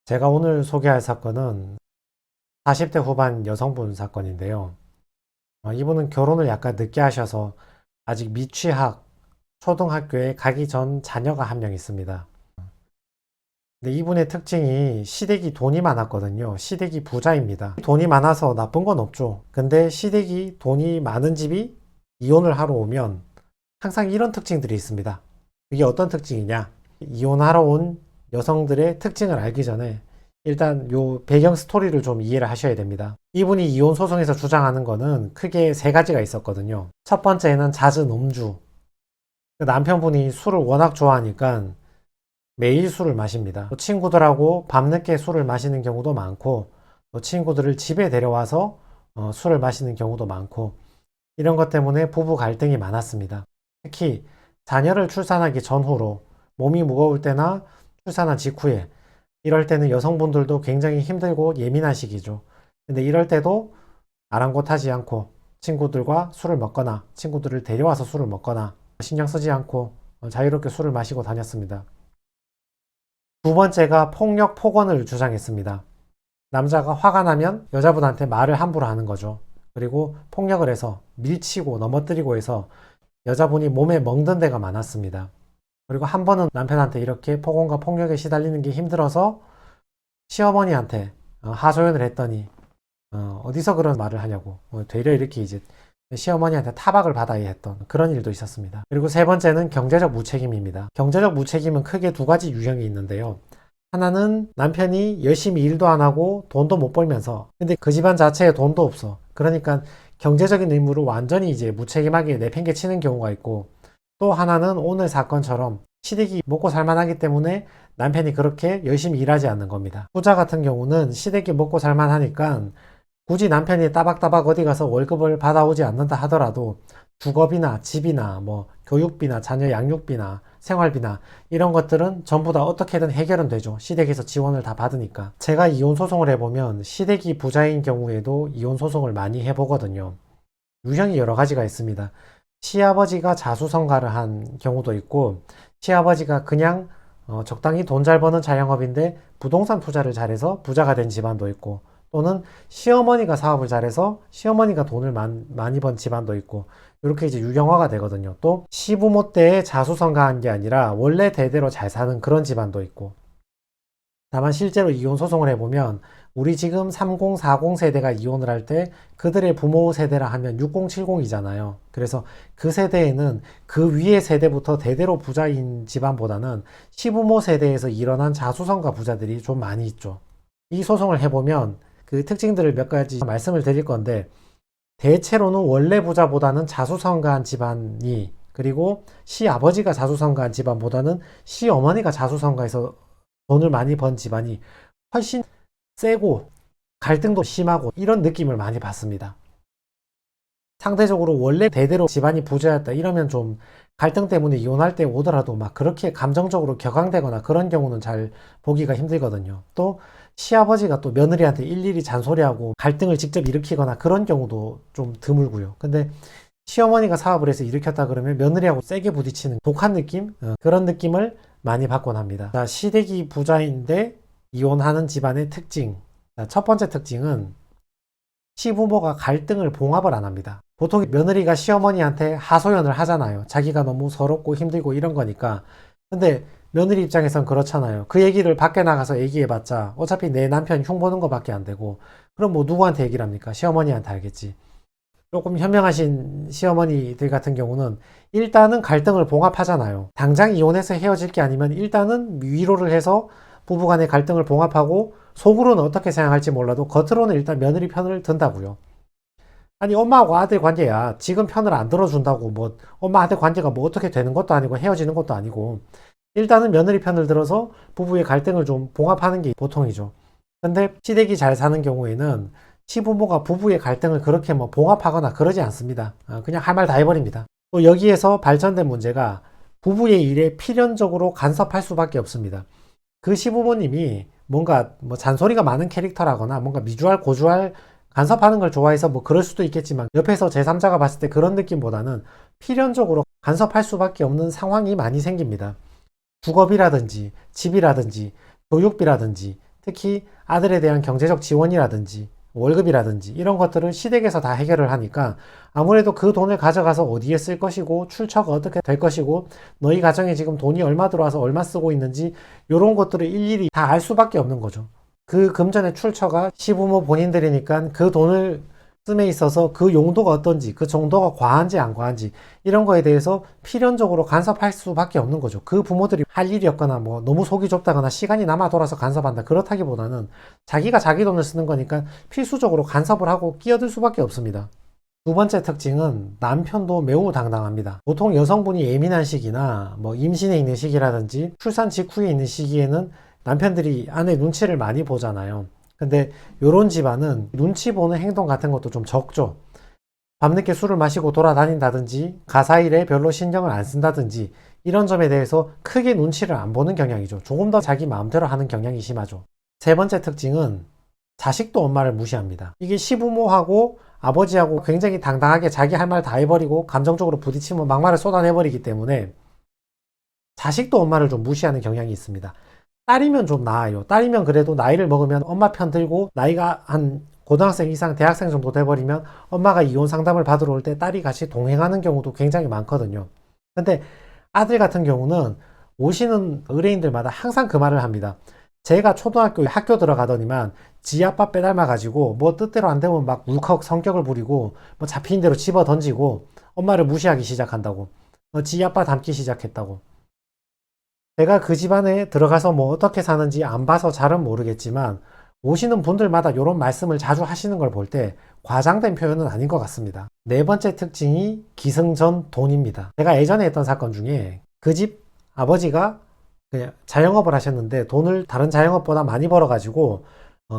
제가 오늘 소개할 사건은 40대 후반 여성분 사건인데요. 이분은 결혼을 약간 늦게 하셔서 아직 미취학, 초등학교에 가기 전 자녀가 한 명 있습니다. 근데 이분의 특징이 시댁이 돈이 많았거든요. 시댁이 부자입니다. 돈이 많아서 나쁜 건 없죠. 근데 시댁이 돈이 많은 집이 이혼을 하러 오면 항상 이런 특징들이 있습니다. 이게 어떤 특징이냐? 이혼하러 온 여성들의 특징을 알기 전에 일단 요 배경 스토리를 좀 이해를 하셔야 됩니다. 이분이 이혼 소송에서 주장하는 거는 크게 세 가지가 있었거든요. 첫 번째는 잦은 음주. 남편분이 술을 워낙 좋아하니까 매일 술을 마십니다. 또 친구들하고 밤늦게 술을 마시는 경우도 많고, 또 친구들을 집에 데려와서 술을 마시는 경우도 많고, 이런 것 때문에 부부 갈등이 많았습니다. 특히 자녀를 출산하기 전후로 몸이 무거울 때나 출산한 직후에 이럴 때는 여성분들도 굉장히 힘들고 예민한 시기죠. 근데 이럴 때도 아랑곳하지 않고 친구들과 술을 먹거나 친구들을 데려와서 술을 먹거나 신경 쓰지 않고 자유롭게 술을 마시고 다녔습니다. 두 번째가 폭력 폭언을 주장했습니다. 남자가 화가 나면 여자분한테 말을 함부로 하는 거죠. 그리고 폭력을 해서 밀치고 넘어뜨리고 해서 여자분이 몸에 멍든 데가 많았습니다. 그리고 한 번은 남편한테 이렇게 폭언과 폭력에 시달리는 게 힘들어서 시어머니한테 하소연을 했더니 어디서 그런 말을 하냐고 되려 이렇게 이제 시어머니한테 타박을 받아야 했던 그런 일도 있었습니다. 그리고 세 번째는 경제적 무책임입니다. 경제적 무책임은 크게 두 가지 유형이 있는데요. 하나는 남편이 열심히 일도 안 하고 돈도 못 벌면서 근데 그 집안 자체에 돈도 없어. 그러니까 경제적인 의무를 완전히 이제 무책임하게 내팽개치는 경우가 있고 또 하나는 오늘 사건처럼 시댁이 먹고 살만하기 때문에 남편이 그렇게 열심히 일하지 않는 겁니다. 후자 같은 경우는 시댁이 먹고 살만하니까 굳이 남편이 따박따박 어디 가서 월급을 받아오지 않는다 하더라도 주거비나 집이나 뭐 교육비나 자녀 양육비나 생활비나 이런 것들은 전부 다 어떻게든 해결은 되죠. 시댁에서 지원을 다 받으니까. 제가 이혼 소송을 해보면 시댁이 부자인 경우에도 이혼 소송을 많이 해보거든요. 유형이 여러 가지가 있습니다. 시아버지가 자수성가를 한 경우도 있고 시아버지가 그냥 적당히 돈 잘 버는 자영업인데 부동산 투자를 잘해서 부자가 된 집안도 있고 또는 시어머니가 사업을 잘해서 시어머니가 돈을 많이 번 집안도 있고 이렇게 이제 유형화가 되거든요. 또 시부모 때에 자수성가한 게 아니라 원래 대대로 잘 사는 그런 집안도 있고 다만 실제로 이혼 소송을 해보면 우리 지금 30, 40 세대가 이혼을 할 때 그들의 부모 세대라 하면 60, 70이잖아요. 그래서 그 세대에는 그 위의 세대부터 대대로 부자인 집안보다는 시부모 세대에서 일어난 자수성가 부자들이 좀 많이 있죠. 이 소송을 해보면 그 특징들을 몇 가지 말씀을 드릴 건데 대체로는 원래 부자보다는 자수성가한 집안이 그리고 시아버지가 자수성가한 집안보다는 시어머니가 자수성가해서 돈을 많이 번 집안이 훨씬 세고 갈등도 심하고 이런 느낌을 많이 받습니다. 상대적으로 원래 대대로 집안이 부자였다 이러면 좀 갈등 때문에 이혼할 때 오더라도 막 그렇게 감정적으로 격앙되거나 그런 경우는 잘 보기가 힘들거든요. 또 시아버지가 또 며느리한테 일일이 잔소리하고 갈등을 직접 일으키거나 그런 경우도 좀 드물고요. 근데 시어머니가 사업을 해서 일으켰다 그러면 며느리하고 세게 부딪히는 독한 느낌? 그런 느낌을 많이 받곤 합니다. 자, 시댁이 부자인데 이혼하는 집안의 특징. 자, 첫 번째 특징은 시부모가 갈등을 봉합을 안 합니다. 보통 며느리가 시어머니한테 하소연을 하잖아요. 자기가 너무 서럽고 힘들고 이런 거니까. 근데 며느리 입장에선 그렇잖아요. 그 얘기를 밖에 나가서 얘기해봤자 어차피 내 남편 흉 보는 거밖에 안 되고 그럼 뭐 누구한테 얘기를 합니까? 시어머니한테 알겠지. 조금 현명하신 시어머니들 같은 경우는 일단은 갈등을 봉합하잖아요. 당장 이혼해서 헤어질 게 아니면 일단은 위로를 해서 부부간의 갈등을 봉합하고 속으로는 어떻게 생각할지 몰라도 겉으로는 일단 며느리 편을 든다고요. 아니 엄마하고 아들 관계야. 지금 편을 안 들어준다고 뭐 엄마 아들 관계가 뭐 어떻게 되는 것도 아니고 헤어지는 것도 아니고 일단은 며느리 편을 들어서 부부의 갈등을 좀 봉합하는 게 보통이죠. 근데 시댁이 잘 사는 경우에는 시부모가 부부의 갈등을 그렇게 뭐 봉합하거나 그러지 않습니다. 그냥 할 말 다 해버립니다. 또 여기에서 발전된 문제가 부부의 일에 필연적으로 간섭할 수밖에 없습니다. 그 시부모님이 뭔가 뭐 잔소리가 많은 캐릭터라거나 뭔가 미주알 고주알 간섭하는 걸 좋아해서 뭐 그럴 수도 있겠지만 옆에서 제3자가 봤을 때 그런 느낌보다는 필연적으로 간섭할 수밖에 없는 상황이 많이 생깁니다. 주거비라든지 집이라든지 교육비라든지 특히 아들에 대한 경제적 지원이라든지 월급이라든지 이런 것들을 시댁에서 다 해결을 하니까 아무래도 그 돈을 가져가서 어디에 쓸 것이고 출처가 어떻게 될 것이고 너희 가정에 지금 돈이 얼마 들어와서 얼마 쓰고 있는지 이런 것들을 일일이 다 알 수밖에 없는 거죠. 그 금전의 출처가 시부모 본인들이니까 그 돈을 씀에 있어서 그 용도가 어떤지, 그 정도가 과한지 안 과한지 이런 거에 대해서 필연적으로 간섭할 수밖에 없는 거죠. 그 부모들이 할 일이 없거나 뭐 너무 속이 좁다거나 시간이 남아 돌아서 간섭한다 그렇다기보다는 자기가 자기 돈을 쓰는 거니까 필수적으로 간섭을 하고 끼어들 수밖에 없습니다. 두 번째 특징은 남편도 매우 당당합니다. 보통 여성분이 예민한 시기나 뭐 임신에 있는 시기라든지 출산 직후에 있는 시기에는 남편들이 아내 눈치를 많이 보잖아요. 근데 요런 집안은 눈치 보는 행동 같은 것도 좀 적죠. 밤늦게 술을 마시고 돌아다닌다든지 가사일에 별로 신경을 안 쓴다든지 이런 점에 대해서 크게 눈치를 안 보는 경향이죠. 조금 더 자기 마음대로 하는 경향이 심하죠. 세 번째 특징은 자식도 엄마를 무시합니다. 이게 시부모하고 아버지하고 굉장히 당당하게 자기 할 말 다 해버리고 감정적으로 부딪히면 막말을 쏟아내버리기 때문에 자식도 엄마를 좀 무시하는 경향이 있습니다. 딸이면 좀 나아요. 딸이면 그래도 나이를 먹으면 엄마 편 들고 나이가 한 고등학생 이상 대학생 정도 돼버리면 엄마가 이혼 상담을 받으러 올 때 딸이 같이 동행하는 경우도 굉장히 많거든요. 근데 아들 같은 경우는 오시는 의뢰인들마다 항상 그 말을 합니다. 제가 초등학교 학교 들어가더니만 지 아빠 빼닮아가지고 뭐 뜻대로 안 되면 막 울컥 성격을 부리고 뭐 잡히는 대로 집어 던지고 엄마를 무시하기 시작한다고. 지 아빠 닮기 시작했다고. 제가 그 집안에 들어가서 뭐 어떻게 사는지 안 봐서 잘은 모르겠지만 오시는 분들마다 이런 말씀을 자주 하시는 걸 볼 때 과장된 표현은 아닌 것 같습니다. 네 번째 특징이 기승전 돈입니다. 제가 예전에 했던 사건 중에 그 집 아버지가 그냥 자영업을 하셨는데 돈을 다른 자영업보다 많이 벌어가지고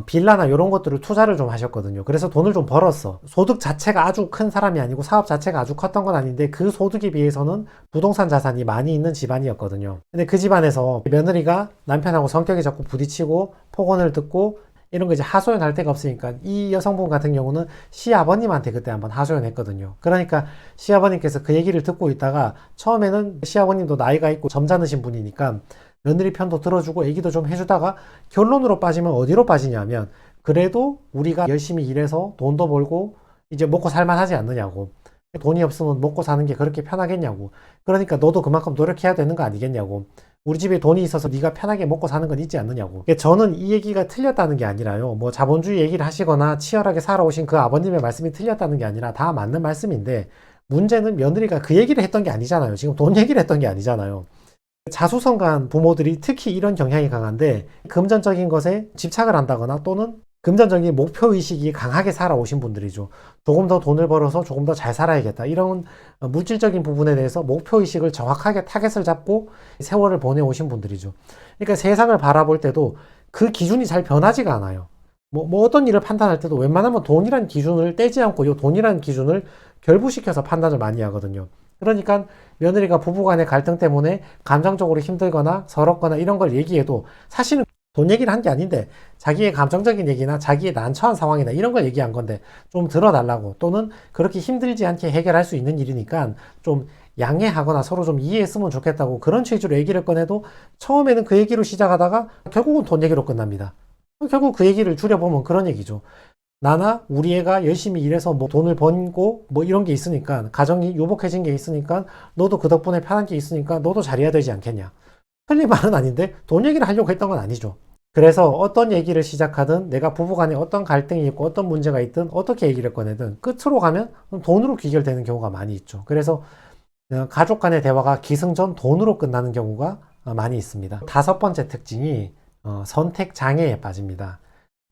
빌라나 이런 것들을 투자를 좀 하셨거든요. 그래서 돈을 좀 벌었어. 소득 자체가 아주 큰 사람이 아니고 사업 자체가 아주 컸던 건 아닌데 그 소득에 비해서는 부동산 자산이 많이 있는 집안이었거든요. 근데 그 집안에서 며느리가 남편하고 성격이 자꾸 부딪히고 폭언을 듣고 이런 거 이제 하소연할 데가 없으니까 이 여성분 같은 경우는 시아버님한테 그때 한번 하소연했거든요. 그러니까 시아버님께서 그 얘기를 듣고 있다가 처음에는 시아버님도 나이가 있고 점잖으신 분이니까 며느리 편도 들어주고 얘기도 좀 해주다가 결론으로 빠지면 어디로 빠지냐면 그래도 우리가 열심히 일해서 돈도 벌고 이제 먹고 살만하지 않느냐고. 돈이 없으면 먹고 사는 게 그렇게 편하겠냐고. 그러니까 너도 그만큼 노력해야 되는 거 아니겠냐고. 우리 집에 돈이 있어서 네가 편하게 먹고 사는 건 있지 않느냐고. 저는 이 얘기가 틀렸다는 게 아니라요. 뭐 자본주의 얘기를 하시거나 치열하게 살아오신 그 아버님의 말씀이 틀렸다는 게 아니라 다 맞는 말씀인데 문제는 며느리가 그 얘기를 했던 게 아니잖아요. 지금 돈 얘기를 했던 게 아니잖아요. 자수성가한 부모들이 특히 이런 경향이 강한데 금전적인 것에 집착을 한다거나 또는 금전적인 목표의식이 강하게 살아오신 분들이죠. 조금 더 돈을 벌어서 조금 더 잘 살아야겠다. 이런 물질적인 부분에 대해서 목표의식을 정확하게 타겟을 잡고 세월을 보내오신 분들이죠. 그러니까 세상을 바라볼 때도 그 기준이 잘 변하지가 않아요. 뭐 어떤 일을 판단할 때도 웬만하면 돈이라는 기준을 떼지 않고 이 돈이라는 기준을 결부시켜서 판단을 많이 하거든요. 그러니까 며느리가 부부간의 갈등 때문에 감정적으로 힘들거나 서럽거나 이런 걸 얘기해도 사실은 돈 얘기를 한 게 아닌데 자기의 감정적인 얘기나 자기의 난처한 상황이나 이런 걸 얘기한 건데 좀 들어달라고 또는 그렇게 힘들지 않게 해결할 수 있는 일이니까 좀 양해하거나 서로 좀 이해했으면 좋겠다고 그런 취지로 얘기를 꺼내도 처음에는 그 얘기로 시작하다가 결국은 돈 얘기로 끝납니다. 결국 그 얘기를 줄여보면 그런 얘기죠. 나나 우리 애가 열심히 일해서 뭐 돈을 번고 뭐 이런 게 있으니까 가정이 유복해진 게 있으니까 너도 그 덕분에 편한 게 있으니까 너도 잘해야 되지 않겠냐. 틀린 말은 아닌데 돈 얘기를 하려고 했던 건 아니죠. 그래서 어떤 얘기를 시작하든 내가 부부간에 어떤 갈등이 있고 어떤 문제가 있든 어떻게 얘기를 꺼내든 끝으로 가면 돈으로 귀결되는 경우가 많이 있죠. 그래서 가족 간의 대화가 기승전 돈으로 끝나는 경우가 많이 있습니다. 다섯 번째 특징이 선택 장애에 빠집니다.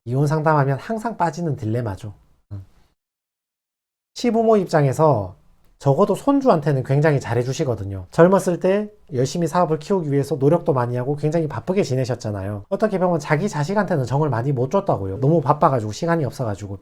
이혼 상담하면 항상 빠지는 딜레마죠. 시부모 입장에서 적어도 손주한테는 굉장히 잘해주시거든요. 젊었을 때 열심히 사업을 키우기 위해서 노력도 많이 하고 굉장히 바쁘게 지내셨잖아요. 어떻게 보면 자기 자식한테는 정을 많이 못 줬다고요. 너무 바빠가지고 시간이 없어가지고.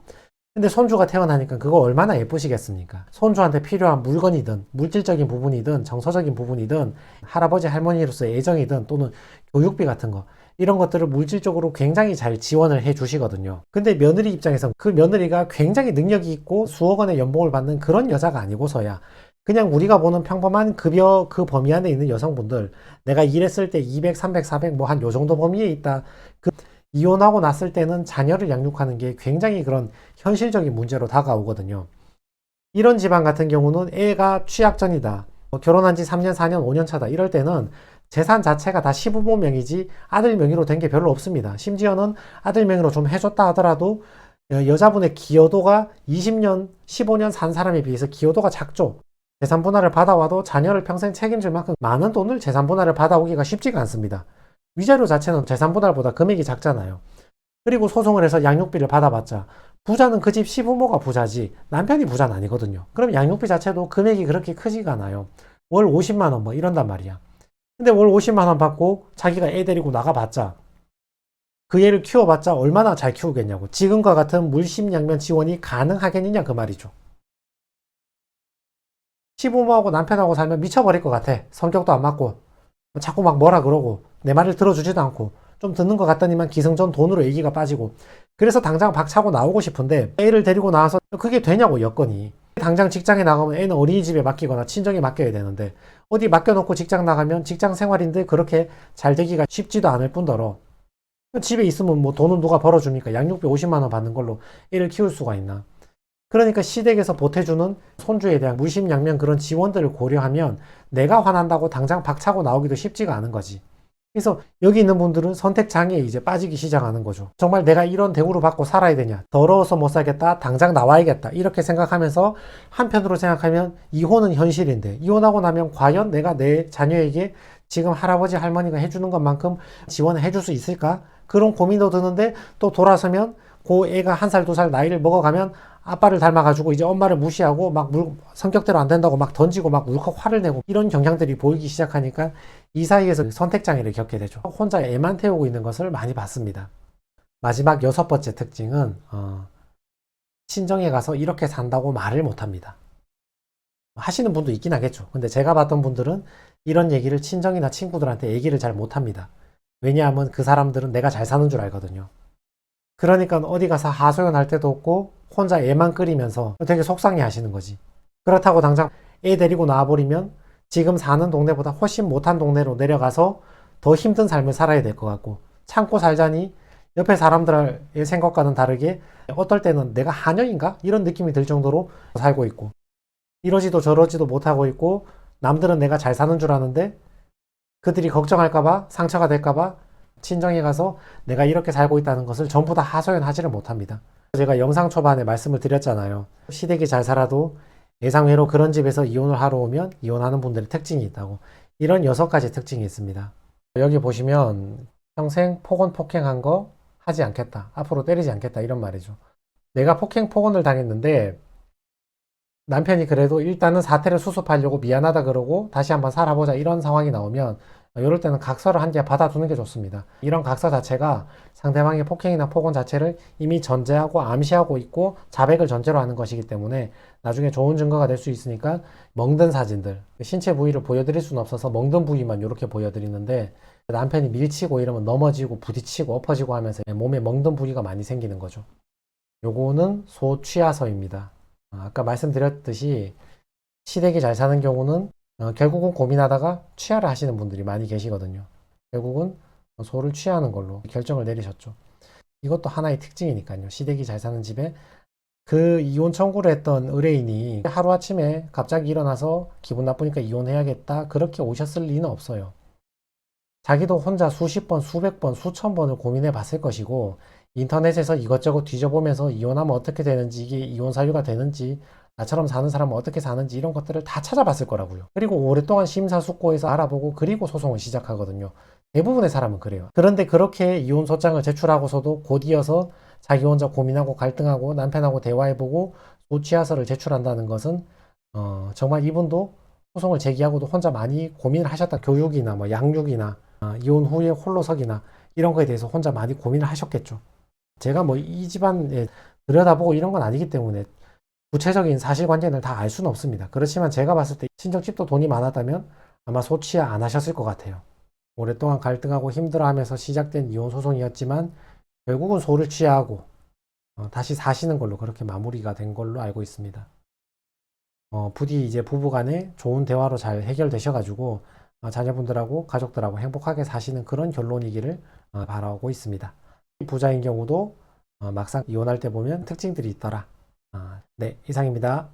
근데 손주가 태어나니까 그거 얼마나 예쁘시겠습니까? 손주한테 필요한 물건이든 물질적인 부분이든 정서적인 부분이든 할아버지 할머니로서의 애정이든 또는 교육비 같은 거 이런 것들을 물질적으로 굉장히 잘 지원을 해 주시거든요. 근데 며느리 입장에서 그 며느리가 굉장히 능력이 있고 수억 원의 연봉을 받는 그런 여자가 아니고서야 그냥 우리가 보는 평범한 급여 그 범위 안에 있는 여성분들 내가 일했을 때 200, 300, 400 뭐 한 요 정도 범위에 있다. 이혼하고 났을 때는 자녀를 양육하는 게 굉장히 그런 현실적인 문제로 다가오거든요. 이런 집안 같은 경우는 애가 취약전이다. 결혼한 지 3년, 4년, 5년 차다. 이럴 때는 재산 자체가 다 시부모 명의지 아들 명의로 된 게 별로 없습니다. 심지어는 아들 명의로 좀 해줬다 하더라도 여자분의 기여도가 20년, 15년 산 사람에 비해서 기여도가 작죠. 재산 분할을 받아와도 자녀를 평생 책임질 만큼 많은 돈을 재산 분할을 받아오기가 쉽지가 않습니다. 위자료 자체는 재산 분할보다 금액이 작잖아요. 그리고 소송을 해서 양육비를 받아봤자 부자는 그 집 시부모가 부자지 남편이 부자는 아니거든요. 그럼 양육비 자체도 금액이 그렇게 크지가 않아요. 월 50만 원 뭐 이런단 말이야. 근데 월 50만 원 받고 자기가 애 데리고 나가봤자 그 애를 키워봤자 얼마나 잘 키우겠냐고. 지금과 같은 물심양면 지원이 가능하겠느냐 그 말이죠. 시부모하고 남편하고 살면 미쳐버릴 것 같아. 성격도 안 맞고 자꾸 막 뭐라 그러고 내 말을 들어주지도 않고 좀 듣는 것 같더니만 기승전 돈으로 얘기가 빠지고 그래서 당장 박차고 나오고 싶은데 애를 데리고 나와서 그게 되냐고 여건이. 당장 직장에 나가면 애는 어린이집에 맡기거나 친정에 맡겨야 되는데 어디 맡겨놓고 직장 나가면 직장 생활인데 그렇게 잘 되기가 쉽지도 않을 뿐더러 집에 있으면 뭐 돈은 누가 벌어줍니까? 양육비 50만 원 받는 걸로 애를 키울 수가 있나? 그러니까 시댁에서 보태주는 손주에 대한 물심양면 그런 지원들을 고려하면 내가 화난다고 당장 박차고 나오기도 쉽지가 않은 거지. 그래서 여기 있는 분들은 선택 장애에 이제 빠지기 시작하는 거죠. 정말 내가 이런 대우를 받고 살아야 되냐? 더러워서 못 살겠다. 당장 나와야겠다. 이렇게 생각하면서 한편으로 생각하면 이혼은 현실인데 이혼하고 나면 과연 내가 내 자녀에게 지금 할아버지 할머니가 해주는 것만큼 지원을 해줄 수 있을까? 그런 고민도 드는데 또 돌아서면 그 애가 1살, 2살 나이를 먹어가면 아빠를 닮아가지고 이제 엄마를 무시하고 막 성격대로 안 된다고 막 던지고 막 울컥 화를 내고 이런 경향들이 보이기 시작하니까 이 사이에서 선택장애를 겪게 되죠. 혼자 애만 태우고 있는 것을 많이 봤습니다. 마지막 6번째 특징은 친정에 가서 이렇게 산다고 말을 못합니다. 하시는 분도 있긴 하겠죠. 근데 제가 봤던 분들은 이런 얘기를 친정이나 친구들한테 얘기를 잘 못합니다. 왜냐하면 그 사람들은 내가 잘 사는 줄 알거든요. 그러니까 어디 가서 하소연할 때도 없고 혼자 애만 끓이면서 되게 속상해 하시는 거지. 그렇다고 당장 애 데리고 나와버리면 지금 사는 동네보다 훨씬 못한 동네로 내려가서 더 힘든 삶을 살아야 될 것 같고 참고 살자니 옆에 사람들의 생각과는 다르게 어떨 때는 내가 한여인가? 이런 느낌이 들 정도로 살고 있고 이러지도 저러지도 못하고 있고 남들은 내가 잘 사는 줄 아는데 그들이 걱정할까봐 상처가 될까봐 친정에 가서 내가 이렇게 살고 있다는 것을 전부 다 하소연하지를 못합니다. 제가 영상 초반에 말씀을 드렸잖아요. 시댁이 잘 살아도 예상외로 그런 집에서 이혼을 하러 오면 이혼하는 분들의 특징이 있다고. 이런 6가지 특징이 있습니다. 여기 보시면 평생 폭언 폭행한 거 하지 않겠다. 앞으로 때리지 않겠다. 이런 말이죠. 내가 폭언을 당했는데 남편이 그래도 일단은 사태를 수습하려고 미안하다 그러고 다시 한번 살아보자 이런 상황이 나오면 이럴 때는 각서를 한 개 받아두는 게 좋습니다. 이런 각서 자체가 상대방의 폭행이나 폭언 자체를 이미 전제하고 암시하고 있고 자백을 전제로 하는 것이기 때문에 나중에 좋은 증거가 될 수 있으니까 멍든 사진들, 신체 부위를 보여드릴 수는 없어서 멍든 부위만 이렇게 보여드리는데 남편이 밀치고 이러면 넘어지고 부딪히고 엎어지고 하면서 몸에 멍든 부위가 많이 생기는 거죠. 요거는 소취하서입니다. 아까 말씀드렸듯이 시댁이 잘 사는 경우는 결국은 고민하다가 취하를 하시는 분들이 많이 계시거든요. 결국은 소를 취하는 걸로 결정을 내리셨죠. 이것도 하나의 특징이니까요. 시댁이 잘 사는 집에 그 이혼 청구를 했던 의뢰인이 하루아침에 갑자기 일어나서 기분 나쁘니까 이혼해야겠다 그렇게 오셨을 리는 없어요. 자기도 혼자 수십 번, 수백 번, 수천 번을 고민해 봤을 것이고 인터넷에서 이것저것 뒤져보면서 이혼하면 어떻게 되는지 이게 이혼 사유가 되는지 나처럼 사는 사람은 어떻게 사는지 이런 것들을 다 찾아봤을 거라고요. 그리고 오랫동안 심사숙고해서 알아보고 그리고 소송을 시작하거든요. 대부분의 사람은 그래요. 그런데 그렇게 이혼 소장을 제출하고서도 곧 이어서 자기 혼자 고민하고 갈등하고 남편하고 대화해보고 소취하서를 제출한다는 것은 정말 이분도 소송을 제기하고도 혼자 많이 고민을 하셨다. 교육이나 뭐 양육이나 이혼 후에 홀로서기나 이런 거에 대해서 혼자 많이 고민을 하셨겠죠. 제가 뭐 이 집안에 들여다보고 이런 건 아니기 때문에 구체적인 사실관계를 다 알 수는 없습니다. 그렇지만 제가 봤을 때 친정집도 돈이 많았다면 아마 소취하 안 하셨을 것 같아요. 오랫동안 갈등하고 힘들어하면서 시작된 이혼 소송이었지만 결국은 소를 취하고 다시 사시는 걸로 그렇게 마무리가 된 걸로 알고 있습니다. 부디 이제 부부간에 좋은 대화로 잘 해결되셔가지고 자녀분들하고 가족들하고 행복하게 사시는 그런 결론이기를 바라고 있습니다. 부자인 경우도 막상 이혼할 때 보면 특징들이 있더라. 네, 이상입니다.